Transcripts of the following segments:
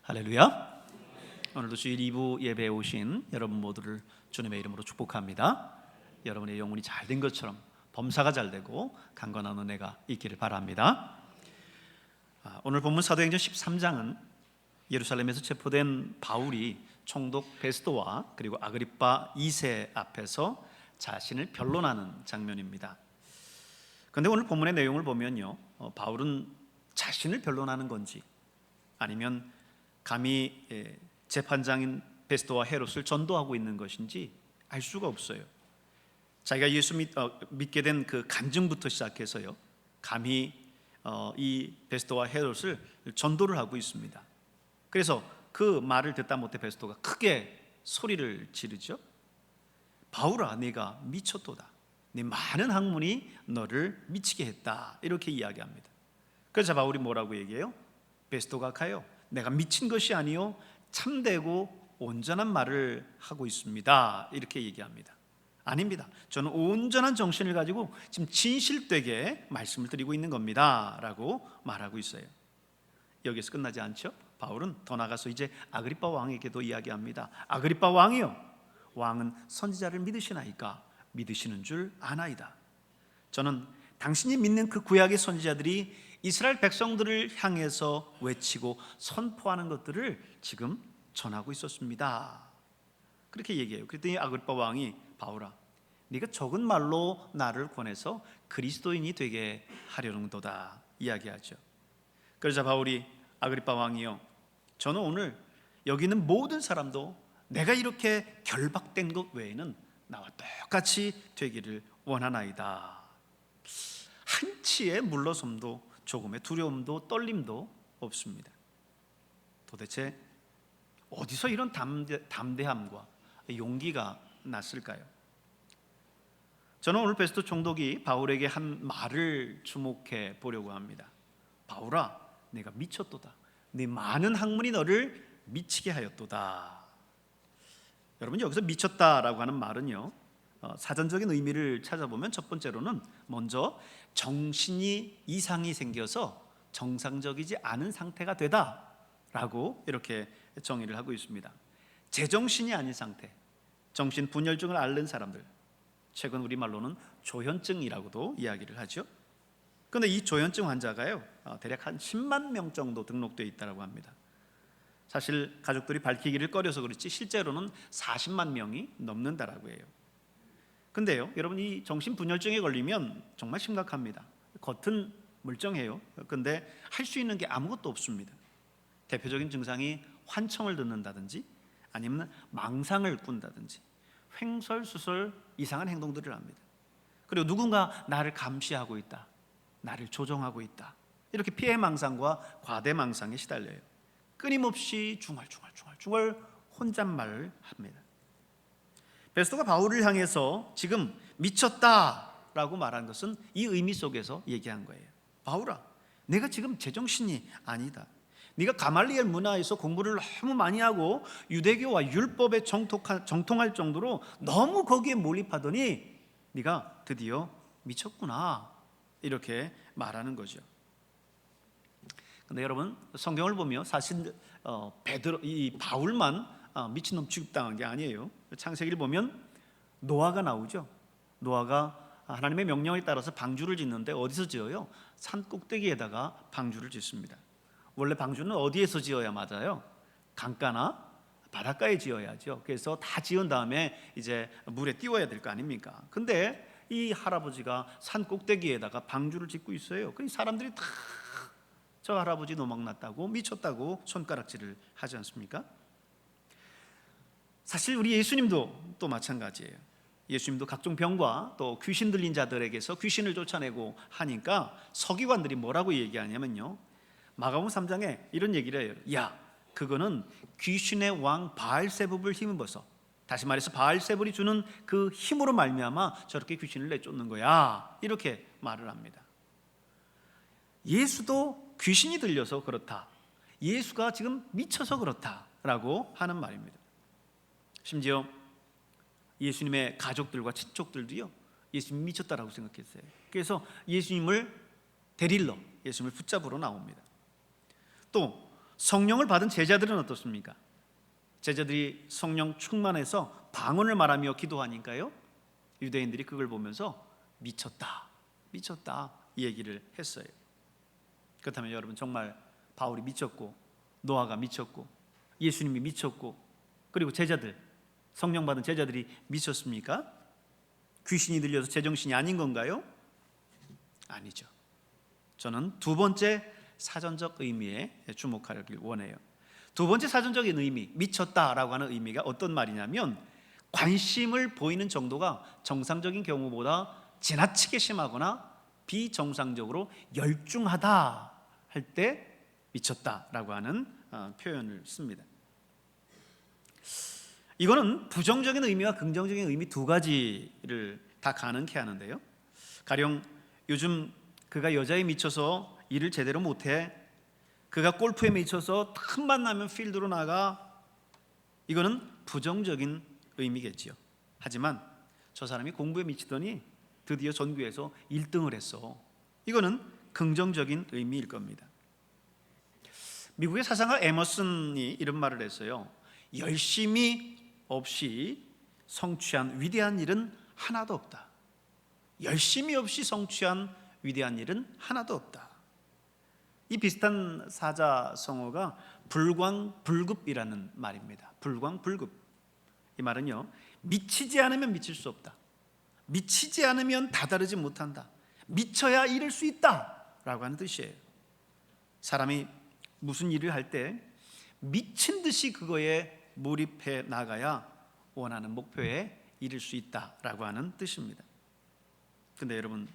할렐루야. 오늘도 주일 2부 예배에 오신 여러분 모두를 주님의 이름으로 축복합니다. 여러분의 영혼이 잘된 것처럼 범사가 잘되고 강건한 은혜가 있기를 바랍니다. 오늘 본문 사도행전 13장은 예루살렘에서 체포된 바울이 총독 베스도와 그리고 아그리파 2세 앞에서 자신을 변론하는 장면입니다. 그런데 오늘 본문의 내용을 보면요, 바울은 자신을 변론하는 건지 아니면 감히 재판장인 베스도와 헤롯을 전도하고 있는 것인지 알 수가 없어요. 자기가 예수 믿게 된 그 간증부터 시작해서요, 감히 이 베스도와 헤롯을 전도를 하고 있습니다. 그래서 그 말을 듣다 못해 베스도가 크게 소리를 지르죠. 바울아, 네가 미쳤도다. 네 많은 학문이 너를 미치게 했다. 이렇게 이야기합니다. 그래서 바울이 뭐라고 얘기해요? 베스도가 가요, 내가 미친 것이 아니요 참되고 온전한 말을 하고 있습니다. 이렇게 얘기합니다. 아닙니다. 저는 온전한 정신을 가지고 지금 진실되게 말씀을 드리고 있는 겁니다 라고 말하고 있어요. 여기서 끝나지 않죠. 바울은 더 나가서 이제 아그리파 왕에게도 이야기합니다. 아그리파 왕이요, 왕은 선지자를 믿으시나이까? 믿으시는 줄 아나이다. 저는 당신이 믿는 그 구약의 선지자들이 이스라엘 백성들을 향해서 외치고 선포하는 것들을 지금 전하고 있었습니다. 그렇게 얘기해요. 그랬더니 아그리파 왕이 바울아, 네가 적은 말로 나를 권해서 그리스도인이 되게 하려는도다 이야기하죠. 그러자 바울이 아그리파 왕이요, 저는 오늘 여기 있는 모든 사람도 내가 이렇게 결박된 것 외에는 나와 똑같이 되기를 원하나이다. 한치의 물러섬도 조금의 두려움도 떨림도 없습니다. 도대체 어디서 이런 담대함과 용기가 났을까요? 저는 오늘 베스도 총독이 바울에게 한 말을 주목해 보려고 합니다. 바울아, 네가 미쳤도다. 네 많은 학문이 너를 미치게 하였도다. 여러분, 여기서 미쳤다라고 하는 말은요, 사전적인 의미를 찾아보면 첫 번째로는 먼저 정신이 이상이 생겨서 정상적이지 않은 상태가 되다라고 이렇게 정의를 하고 있습니다. 제정신이 아닌 상태, 정신 분열증을 앓는 사람들, 최근 우리말로는 조현증이라고도 이야기를 하죠. 그런데 이 조현증 환자가요, 대략 한 10만 명 정도 등록되어 있다고 합니다. 사실 가족들이 밝히기를 꺼려서 그렇지 실제로는 40만 명이 넘는다라고 해요. 근데요, 여러분, 이 정신분열증에 걸리면 정말 심각합니다. 겉은 멀쩡해요. 근데 할 수 있는 게 아무것도 없습니다. 대표적인 증상이 환청을 듣는다든지 아니면 망상을 꾼다든지 횡설수설 이상한 행동들을 합니다. 그리고 누군가 나를 감시하고 있다, 나를 조종하고 있다, 이렇게 피해망상과 과대망상에 시달려요. 끊임없이 중얼중얼 혼잣말을 합니다. 베스도가 바울을 향해서 지금 미쳤다라고 말한 것은 이 의미 속에서 얘기한 거예요. 바울아, 내가 지금 제정신이 아니다. 네가 가말리엘 문화에서 공부를 너무 많이 하고 유대교와 율법에 정통할 정도로 너무 거기에 몰입하더니 네가 드디어 미쳤구나, 이렇게 말하는 거죠. 근데 여러분, 성경을 보면 사실 이 바울만 미친놈 취급당한 게 아니에요. 창세기를 보면 노아가 나오죠. 노아가 하나님의 명령에 따라서 방주를 짓는데 어디서 지어요? 산 꼭대기에다가 방주를 짓습니다. 원래 방주는 어디에서 지어야 맞아요? 강가나 바닷가에 지어야죠. 그래서 다 지은 다음에 이제 물에 띄워야 될 거 아닙니까? 근데 이 할아버지가 산 꼭대기에다가 방주를 짓고 있어요. 그래서 사람들이 다 저 할아버지 노망났다고, 미쳤다고 손가락질을 하지 않습니까? 사실 우리 예수님도 또 마찬가지예요. 예수님도 각종 병과 또 귀신 들린 자들에게서 귀신을 쫓아내고 하니까 서기관들이 뭐라고 얘기하냐면요, 마가복음 3장에 이런 얘기를 해요. 야, 그거는 귀신의 왕 바알세불을 힘입어서, 다시 말해서 바알세불이 주는 그 힘으로 말미암아 저렇게 귀신을 내쫓는 거야, 이렇게 말을 합니다. 예수도 귀신이 들려서 그렇다, 예수가 지금 미쳐서 그렇다라고 하는 말입니다. 심지어 예수님의 가족들과 친척들도요, 예수님이 미쳤다라고 생각했어요. 그래서 예수님을 데리러, 예수님을 붙잡으러 나옵니다. 또 성령을 받은 제자들은 어떻습니까? 제자들이 성령 충만해서 방언을 말하며 기도하니까요, 유대인들이 그걸 보면서 미쳤다, 미쳤다 이 얘기를 했어요. 그렇다면 여러분, 정말 바울이 미쳤고 노아가 미쳤고 예수님이 미쳤고 그리고 제자들, 성령 받은 제자들이 미쳤습니까? 귀신이 들려서 제정신이 아닌 건가요? 아니죠. 저는 두 번째 사전적 의미에 주목하기를 원해요. 두 번째 사전적인 의미, 미쳤다라고 하는 의미가 어떤 말이냐면, 관심을 보이는 정도가 정상적인 경우보다 지나치게 심하거나 비정상적으로 열중하다 할 때 미쳤다라고 하는 표현을 씁니다. 이거는 부정적인 의미와 긍정적인 의미 두 가지를 다 가능케 하는데요, 가령 요즘 그가 여자에 미쳐서 일을 제대로 못해, 그가 골프에 미쳐서 틈만 나면 필드로 나가, 이거는 부정적인 의미겠지요. 하지만 저 사람이 공부에 미치더니 드디어 전교에서 1등을 했어, 이거는 긍정적인 의미일 겁니다. 미국의 사상가 에머슨이 이런 말을 했어요. 열심히 없이 성취한 위대한 일은 하나도 없다. 열심히 없이 성취한 위대한 일은 하나도 없다. 이 비슷한 사자성어가 불광불급이라는 말입니다. 불광불급. 이 말은요, 미치지 않으면 미칠 수 없다, 미치지 않으면 다다르지 못한다, 미쳐야 이룰 수 있다 라고 하는 뜻이에요. 사람이 무슨 일을 할 때 미친 듯이 그거에 몰입해 나가야 원하는 목표에 이를 수 있다라고 하는 뜻입니다. 근데 여러분,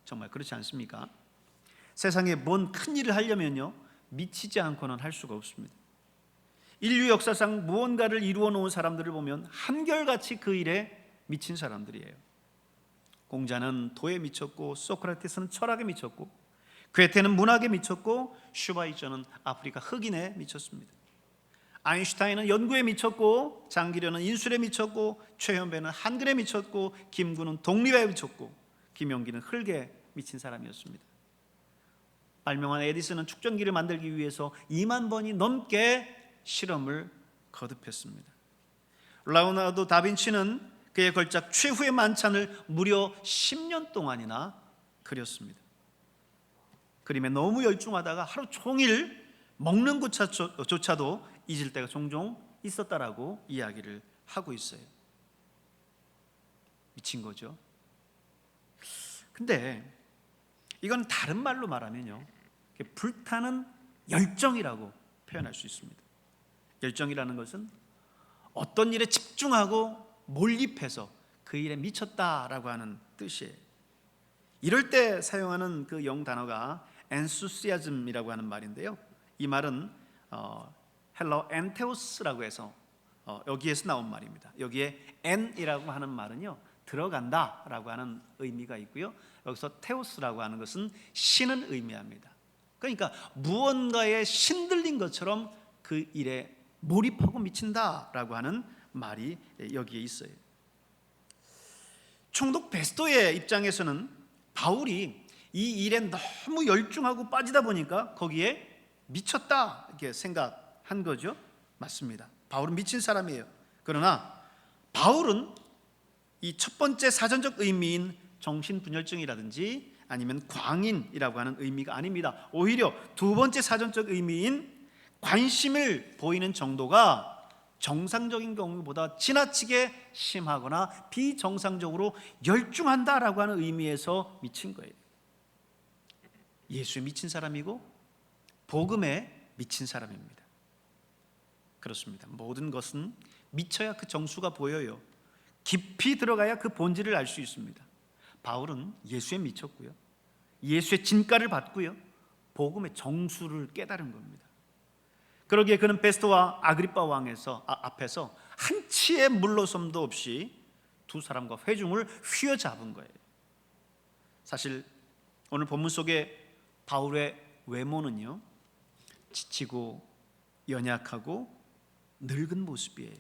정말 그렇지 않습니까? 세상에 뭔 큰 일을 하려면요, 미치지 않고는 할 수가 없습니다. 인류 역사상 무언가를 이루어 놓은 사람들을 보면 한결같이 그 일에 미친 사람들이에요. 공자는 도에 미쳤고, 소크라테스는 철학에 미쳤고, 괴테는 문학에 미쳤고, 슈바이처는 아프리카 흑인에 미쳤습니다. 아인슈타인은 연구에 미쳤고, 장기련은 인술에 미쳤고, 최현배는 한글에 미쳤고, 김구는 독립에 미쳤고, 김용기는 흙에 미친 사람이었습니다. 발명한 에디슨은 축전기를 만들기 위해서 2만 번이 넘게 실험을 거듭했습니다. 라오나르도 다빈치는 그의 걸작 최후의 만찬을 무려 10년 동안이나 그렸습니다. 그림에 너무 열중하다가 하루 종일 먹는 것조차도 잊을 때가 종종 있었다라고 이야기를 하고 있어요. 미친 거죠. 근데 이건 다른 말로 말하면요, 불타는 열정이라고 표현할 수 있습니다. 열정이라는 것은 어떤 일에 집중하고 몰입해서 그 일에 미쳤다라고 하는 뜻이에요. 이럴 때 사용하는 그 영 단어가 enthusiasm이라고 하는 말인데요, 이 말은 헬라어 엔테오스라고 해서 여기에서 나온 말입니다. 여기에 en이라고 하는 말은요, 들어간다라고 하는 의미가 있고요, 여기서 테오스라고 하는 것은 신을 의미합니다. 그러니까 무언가에 신들린 것처럼 그 일에 몰입하고 미친다라고 하는 말이 여기에 있어요. 총독 베스토의 입장에서는 바울이 이 일에 너무 열중하고 빠지다 보니까 거기에 미쳤다 이렇게 생각한 거죠. 맞습니다. 바울은 미친 사람이에요. 그러나 바울은 이 첫 번째 사전적 의미인 정신분열증이라든지 아니면 광인이라고 하는 의미가 아닙니다. 오히려 두 번째 사전적 의미인 관심을 보이는 정도가 정상적인 경우보다 지나치게 심하거나 비정상적으로 열중한다라고 하는 의미에서 미친 거예요. 예수에 미친 사람이고 복음에 미친 사람입니다. 그렇습니다. 모든 것은 미쳐야 그 정수가 보여요. 깊이 들어가야 그 본질을 알 수 있습니다. 바울은 예수에 미쳤고요, 예수의 진가를 받고요, 복음의 정수를 깨달은 겁니다. 그러기에 그는 베스토와 아그리빠 왕에서 앞에서 한치의 물러섬도 없이 두 사람과 회중을 휘어잡은 거예요. 사실 오늘 본문 속에 바울의 외모는요, 지치고 연약하고 늙은 모습이에요.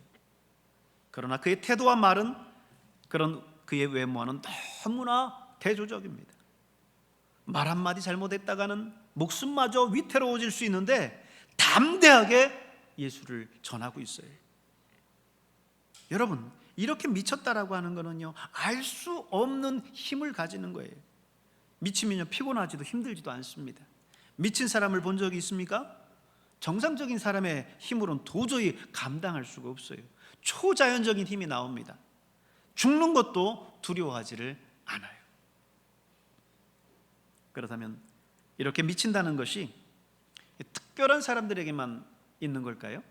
그러나 그의 태도와 말은, 그런 그의 외모와는 너무나 대조적입니다. 말 한마디 잘못했다가는 목숨마저 위태로워질 수 있는데 다 담대하게 예수를 전하고 있어요. 여러분, 이렇게 미쳤다라고 하는 거는요, 알 수 없는 힘을 가지는 거예요. 미치면요, 피곤하지도 힘들지도 않습니다. 미친 사람을 본 적이 있습니까? 정상적인 사람의 힘으로는 도저히 감당할 수가 없어요. 초자연적인 힘이 나옵니다. 죽는 것도 두려워하지를 않아요. 그렇다면 이렇게 미친다는 것이 특별한 사람들에게만 있는 걸까요?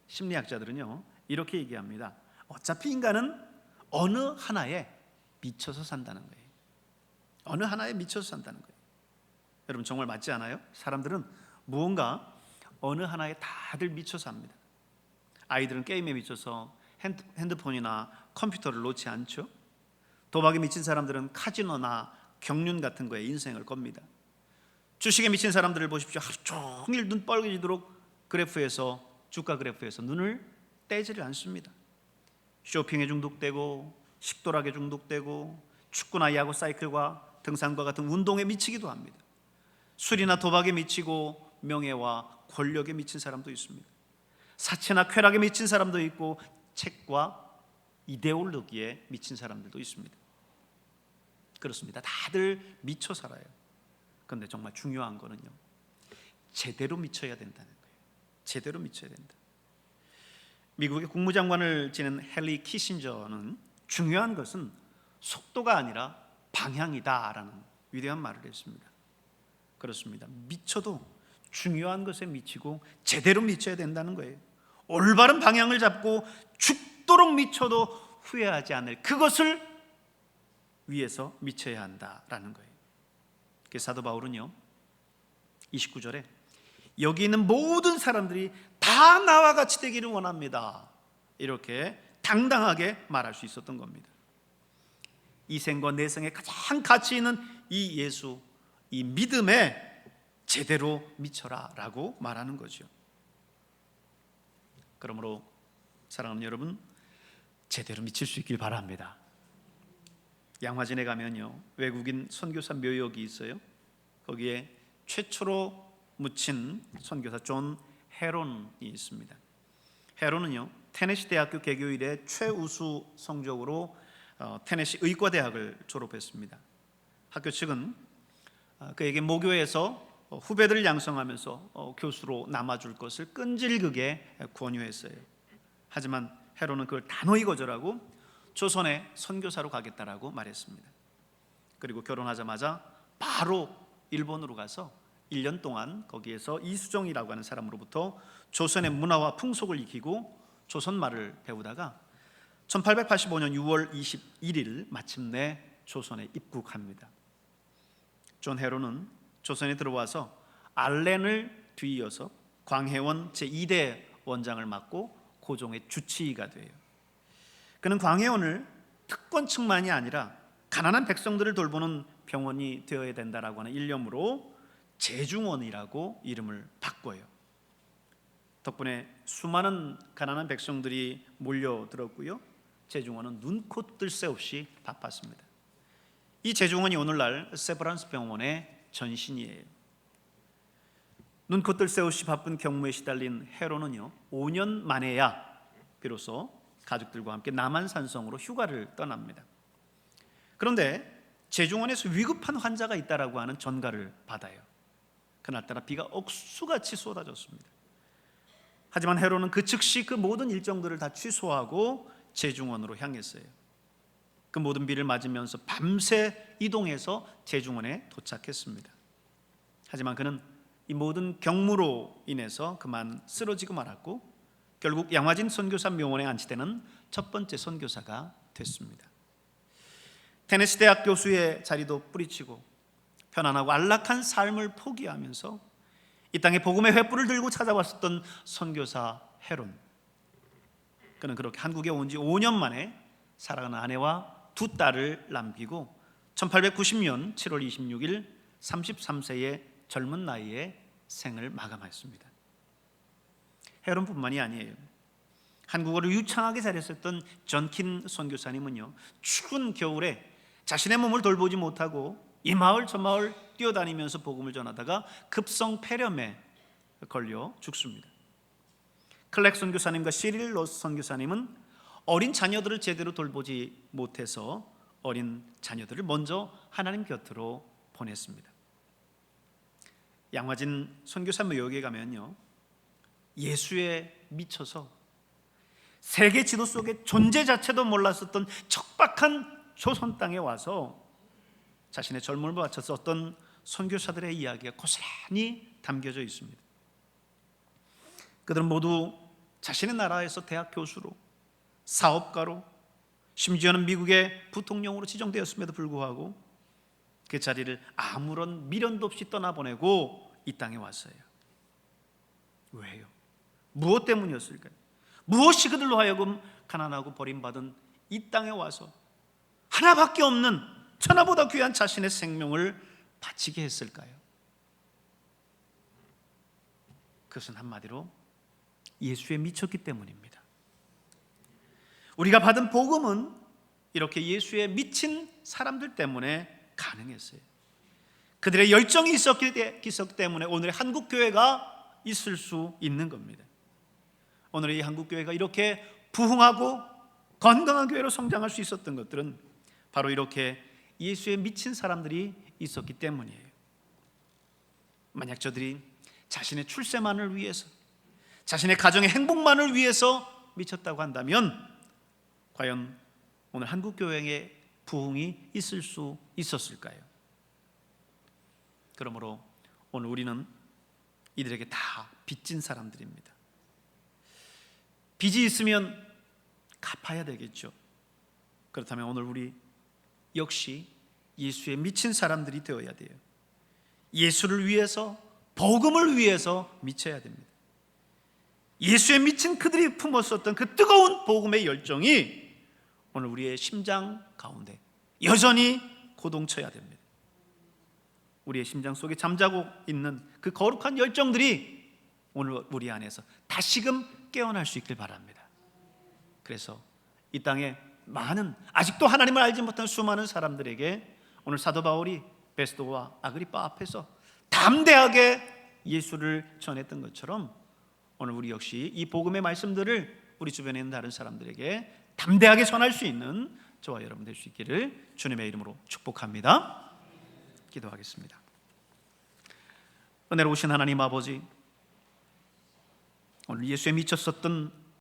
심리학자들은요, 이렇게 얘기합니다. 어차피 인간은 어느 하나에 미쳐서 산다는 거예요. 어느 하나에 미쳐서 산다는 거예요. 여러분, 정말 맞지 않아요? 사람들은 무언가 어느 하나에 다들 미쳐 삽니다. 아이들은 게임에 미쳐서 핸드폰이나 컴퓨터를 놓지 않죠. 도박에 미친 사람들은 카지노나 경륜 같은 거에 인생을 겁니다. 주식에 미친 사람들을 보십시오. 하루 종일 눈 빨개지도록 주가 그래프에서 눈을 떼지를 않습니다. 쇼핑에 중독되고 식도락에 중독되고 축구나 야구 사이클과 등산과 같은 운동에 미치기도 합니다. 술이나 도박에 미치고 명예와 권력에 미친 사람도 있습니다. 사치나 쾌락에 미친 사람도 있고 책과 이데올로기에 미친 사람들도 있습니다. 그렇습니다. 다들 미쳐 살아요. 그런데 정말 중요한 거는요, 제대로 미쳐야 된다는 거예요. 제대로 미쳐야 된다. 미국의 국무장관을 지낸 헨리 키신저는 중요한 것은 속도가 아니라 방향이다라는 위대한 말을 했습니다. 그렇습니다. 미쳐도 중요한 것에 미치고 제대로 미쳐야 된다는 거예요. 올바른 방향을 잡고 죽도록 미쳐도 후회하지 않을 그것을 위해서 미쳐야 한다라는 거예요. 사도 바울은요, 29절에 여기 있는 모든 사람들이 다 나와 같이 되기를 원합니다, 이렇게 당당하게 말할 수 있었던 겁니다. 이 생과 내 생에 가장 가치 있는 이 예수, 이 믿음에 제대로 미쳐라 라고 말하는 거죠. 그러므로 사랑하는 여러분, 제대로 미칠 수 있길 바랍니다. 양화진에 가면요, 외국인 선교사 묘역이 있어요. 거기에 최초로 묻힌 선교사 존 헤론이 있습니다. 헤론은요, 테네시 대학교 개교 이래 최우수 성적으로 테네시 의과대학을 졸업했습니다. 학교 측은 그에게 모교에서 후배들을 양성하면서 교수로 남아줄 것을 끈질기게 권유했어요. 하지만 헤론은 그걸 단호히 거절하고 조선에 선교사로 가겠다라고 말했습니다. 그리고 결혼하자마자 바로 일본으로 가서 1년 동안 거기에서 이수정이라고 하는 사람으로부터 조선의 문화와 풍속을 익히고 조선말을 배우다가 1885년 6월 21일 마침내 조선에 입국합니다. 존 헤론은 조선에 들어와서 알렌을 뒤이어서 광해원 제2대 원장을 맡고 고종의 주치의가 돼요. 그는 광해원을 특권층만이 아니라 가난한 백성들을 돌보는 병원이 되어야 된다라고 하는 일념으로 제중원이라고 이름을 바꿔요. 덕분에 수많은 가난한 백성들이 몰려들었고요, 제중원은 눈코 뜰 새 없이 바빴습니다. 이 제중원이 오늘날 세브란스 병원의 전신이에요. 눈코 뜰 새 없이 바쁜 경무에 시달린 헤론은요, 5년 만에야 비로소 가족들과 함께 남한산성으로 휴가를 떠납니다. 그런데 제중원에서 위급한 환자가 있다라고 하는 전가를 받아요. 그날따라 비가 억수같이 쏟아졌습니다. 하지만 헤론은 그 즉시 그 모든 일정들을 다 취소하고 제중원으로 향했어요. 그 모든 비를 맞으면서 밤새 이동해서 제중원에 도착했습니다. 하지만 그는 이 모든 경무로 인해서 그만 쓰러지고 말았고 결국 양화진 선교사 묘원에 안치되는 첫 번째 선교사가 됐습니다. 테네시 대학 교수의 자리도 뿌리치고 편안하고 안락한 삶을 포기하면서 이 땅에 복음의 횃불을 들고 찾아왔었던 선교사 헤론, 그는 그렇게 한국에 온 지 5년 만에 사랑하는 아내와 두 딸을 남기고 1890년 7월 26일 33세의 젊은 나이에 생을 마감했습니다. 헤론뿐만이 아니에요. 한국어를 유창하게 잘했었던 전킨 선교사님은요, 추운 겨울에 자신의 몸을 돌보지 못하고 이 마을 저 마을 뛰어다니면서 복음을 전하다가 급성 폐렴에 걸려 죽습니다. 클렉 선교사님과 시릴 로스 선교사님은 어린 자녀들을 제대로 돌보지 못해서 어린 자녀들을 먼저 하나님 곁으로 보냈습니다. 양화진 선교사 묘역에 가면요, 예수에 미쳐서 세계 지도 속에 존재 자체도 몰랐었던 척박한 조선 땅에 와서 자신의 젊음을 바쳐 썼던 선교사들의 이야기가 고스란히 담겨져 있습니다. 그들은 모두 자신의 나라에서 대학 교수로, 사업가로, 심지어는 미국의 부통령으로 지정되었음에도 불구하고 그 자리를 아무런 미련도 없이 떠나보내고 이 땅에 왔어요. 왜요? 무엇 때문이었을까요? 무엇이 그들로 하여금 가난하고 버림받은 이 땅에 와서 하나밖에 없는 천하보다 귀한 자신의 생명을 바치게 했을까요? 그것은 한마디로 예수에 미쳤기 때문입니다. 우리가 받은 복음은 이렇게 예수에 미친 사람들 때문에 가능했어요. 그들의 열정이 있었기 때문에 오늘의 한국교회가 있을 수 있는 겁니다. 오늘의 이 한국교회가 이렇게 부흥하고 건강한 교회로 성장할 수 있었던 것들은 바로 이렇게 예수에 미친 사람들이 있었기 때문이에요. 만약 저들이 자신의 출세만을 위해서, 자신의 가정의 행복만을 위해서 미쳤다고 한다면 과연 오늘 한국교회의 부흥이 있을 수 있었을까요? 그러므로 오늘 우리는 이들에게 다 빚진 사람들입니다. 빚이 있으면 갚아야 되겠죠. 그렇다면 오늘 우리 역시 예수에 미친 사람들이 되어야 돼요. 예수를 위해서, 복음을 위해서 미쳐야 됩니다. 예수에 미친 그들이 품었었던 그 뜨거운 복음의 열정이 오늘 우리의 심장 가운데 여전히 고동쳐야 됩니다. 우리의 심장 속에 잠자고 있는 그 거룩한 열정들이 오늘 우리 안에서 다시금 깨어날 수 있길 바랍니다. 그래서 이 땅에 많은 아직도 하나님을 알지 못한 수많은 사람들에게 오늘 사도 바울이 베스도와 아그리빠 앞에서 담대하게 예수를 전했던 것처럼 오늘 우리 역시 이 복음의 말씀들을 우리 주변에 있는 다른 사람들에게 담대하게 전할 수 있는 저와 여러분 될 수 있기를 주님의 이름으로 축복합니다. 기도하겠습니다. 은혜로우신 하나님 아버지, 오늘 예수에 미쳤었던